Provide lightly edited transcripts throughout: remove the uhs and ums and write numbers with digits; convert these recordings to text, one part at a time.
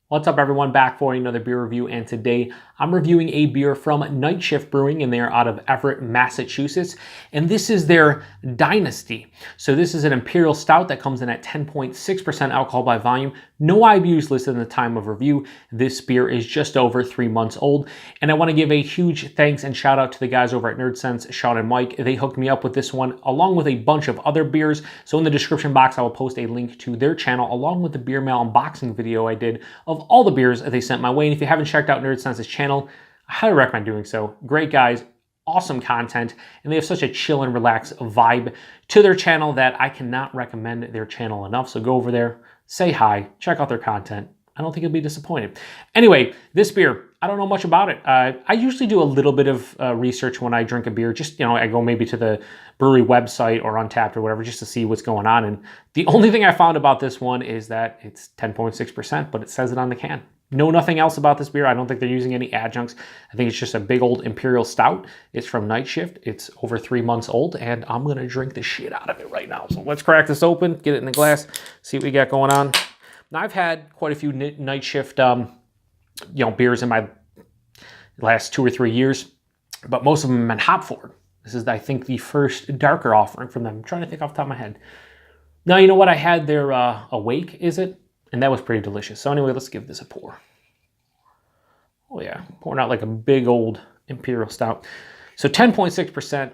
What's up, everyone? Back for another beer review, and today I'm reviewing a beer from Night Shift Brewing, and they are out of Everett, Massachusetts, and this is their Dynasty. So this is an Imperial Stout that comes in at 10.6% alcohol by volume. No IBUs listed in the time of review. This beer is just over 3 months old, and I want to give a huge thanks and shout out to the guys over at Nerdsense, Shaun and Mike. They hooked me up with this one, along with a bunch of other beers. So in the description box, I will post a link to their channel, along with the beer mail unboxing video I did of all the beers that they sent my way. And if you haven't checked out Nerdsense's channel, I highly recommend doing so. Great guys, awesome content, and they have such a chill and relaxed vibe to their channel that I cannot recommend their channel enough. So go over there, say hi, check out their content. I don't think you'll be disappointed. Anyway, this beer, I don't know much about it. I usually do a little bit of research when I drink a beer. Just, I go maybe to the brewery website or Untapped or whatever just to see what's going on. And the only thing I found about this one is that it's 10.6%, but it says it on the can. Know nothing else about this beer. I don't think they're using any adjuncts. I think it's just a big old Imperial Stout. It's from Night Shift. It's over 3 months old, and I'm going to drink the shit out of it right now. So let's crack this open, get it in the glass, see what we got going on. Now, I've had quite a few Night Shift beers in my last 2 or 3 years, but most of them have been hop forward. This is, I think, the first darker offering from them. I'm trying to think off the top of my head. Now, you know what? I had their Awake, is it? And that was pretty delicious. So anyway, let's give this a pour. Oh yeah, pouring out like a big old Imperial Stout. So 10.6%.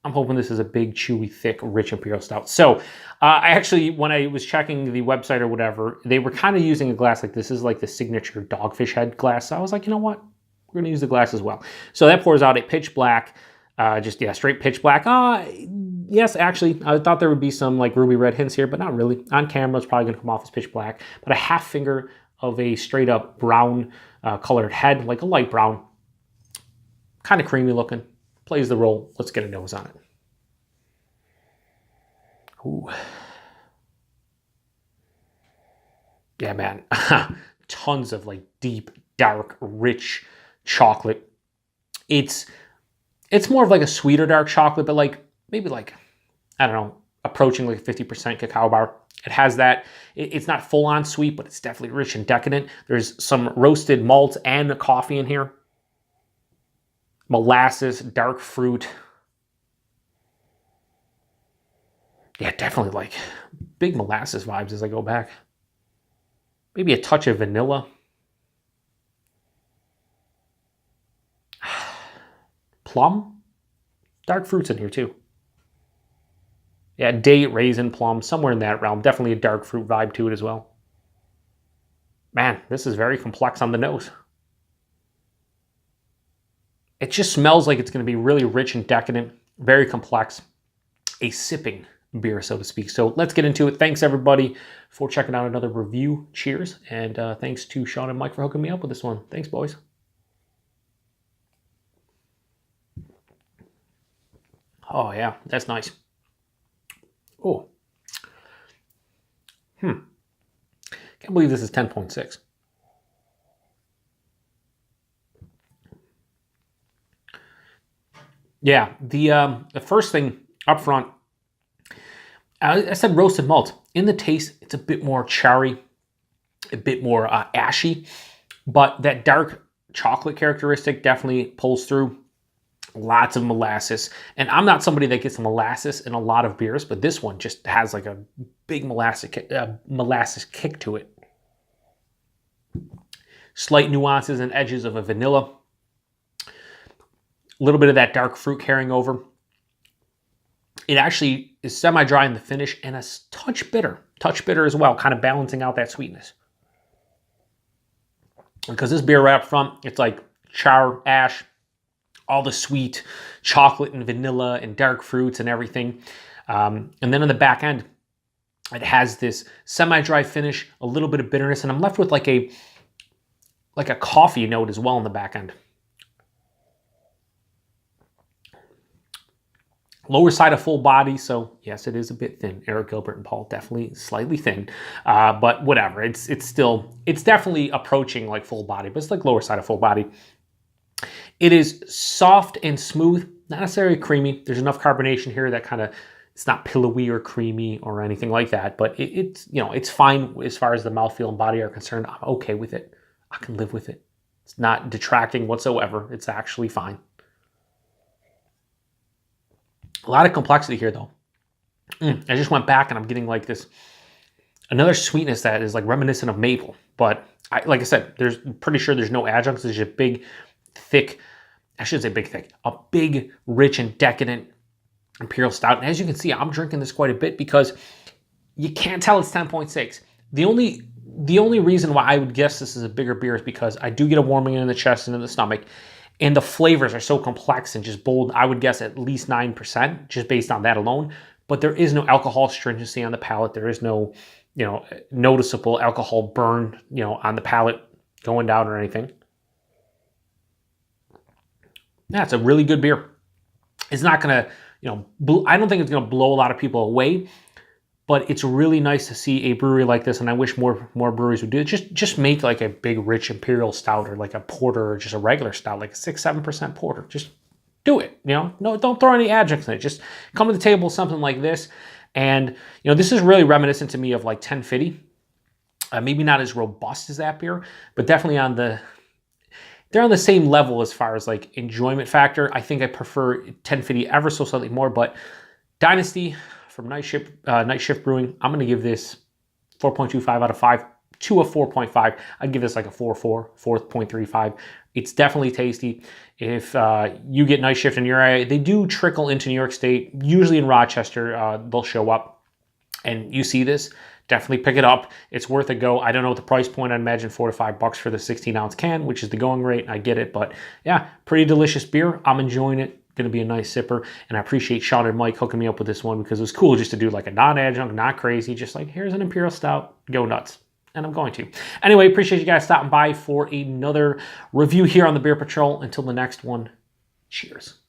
I'm hoping this is a big, chewy, thick, rich Imperial Stout. So I actually, when I was checking the website or whatever, they were kind of using a glass like this. This is like the signature Dogfish Head glass. So I was like, you know what? We're going to use the glass as well. So that pours out a pitch black, straight pitch black. Yes, actually, I thought there would be some like ruby red hints here, but not really. On camera, it's probably going to come off as pitch black. But a half finger of a straight up brown colored head, like a light brown. Kind of creamy looking. Plays the role. Let's get a nose on it. Ooh. Yeah, man. Tons of like deep, dark, rich chocolate. It's more of like a sweeter dark chocolate, but like maybe like, I don't know, approaching like 50% cacao bar. It has that. It's not full on sweet, but it's definitely rich and decadent. There's some roasted malt and coffee in here. Molasses, dark fruit. Yeah, definitely like big molasses vibes as I go back. Maybe a touch of vanilla. Plum? Dark fruits in here too. Yeah, date, raisin, plum, somewhere in that realm. Definitely a dark fruit vibe to it as well. Man, this is very complex on the nose. It just smells like it's going to be really rich and decadent, very complex, a sipping beer, so to speak. So let's get into it. Thanks, everybody, for checking out another review. Cheers. And thanks to Shaun and Mike for hooking me up with this one. Thanks, boys. Oh, yeah, that's nice. Oh. Can't believe this is 10.6. Yeah, the first thing up front, I said roasted malt. In the taste, it's a bit more cherry, a bit more ashy, but that dark chocolate characteristic definitely pulls through. Lots of molasses. And I'm not somebody that gets molasses in a lot of beers, but this one just has like a big molasses kick to it. Slight nuances and edges of a vanilla. A little bit of that dark fruit carrying over. It actually is semi-dry in the finish and a touch bitter as well, kind of balancing out that sweetness. Because this beer right up front, it's like char, ash, all the sweet chocolate and vanilla and dark fruits and everything. And then on the back end, it has this semi-dry finish, a little bit of bitterness, and I'm left with like a coffee note as well in the back end. Lower side of full body, so yes, it is a bit thin. Eric, Gilbert, and Paul definitely slightly thin, but whatever. It's definitely approaching like full body, but it's like lower side of full body. It is soft and smooth, not necessarily creamy. There's enough carbonation here that kind of It's not pillowy or creamy or anything like that, but it's, you know, it's fine as far as the mouthfeel and body are concerned. I'm okay with it. I can live with it. It's not detracting whatsoever. It's actually fine. A lot of complexity here, though. I just went back and I'm getting like this, another sweetness that is like reminiscent of maple. But like I said, pretty sure there's no adjuncts. There's a big, thick, I shouldn't say big, thick, a big, rich, and decadent Imperial Stout. And as you can see, I'm drinking this quite a bit because you can't tell it's 10.6. The only reason why I would guess this is a bigger beer is because I do get a warming in the chest and in the stomach. And the flavors are so complex and just bold. I would guess at least 9% just based on that alone. But there is no alcohol stringency on the palate. There is no, you know, noticeable alcohol burn, you know, on the palate going down or anything. Yeah, it's a really good beer. It's not going to, you know, I don't think it's going to blow a lot of people away, but it's really nice to see a brewery like this, and I wish more breweries would do it. Just make like a big, rich Imperial Stout or like a porter or just a regular stout, like a 6-7% porter. Just do it, you know? No, don't throw any adjuncts in it. Just come to the table with something like this. And, you know, this is really reminiscent to me of like 1050. Maybe not as robust as that beer, but definitely they're on the same level as far as like enjoyment factor. I think I prefer 1050 ever so slightly more, but Dynasty from Night Shift Brewing, I'm going to give this 4.25 out of 5 to a 4.5. I'd give this like a 4.35. It's definitely tasty. If you get Night Shift in your area, they do trickle into New York State. Usually in Rochester, they'll show up. And you see this, definitely pick it up. It's worth a go. I don't know what the price point. I'd imagine $4 to $5 for the 16-ounce can, which is the going rate. I get it, but yeah, pretty delicious beer. I'm enjoying it. Going to be a nice sipper, and I appreciate Shaun and Mike hooking me up with this one because it was cool just to do like a non-adjunct, not crazy, just like here's an Imperial Stout, go nuts. And I'm going to. Anyway, appreciate you guys stopping by for another review here on the Beer Patrol. Until the next one, cheers.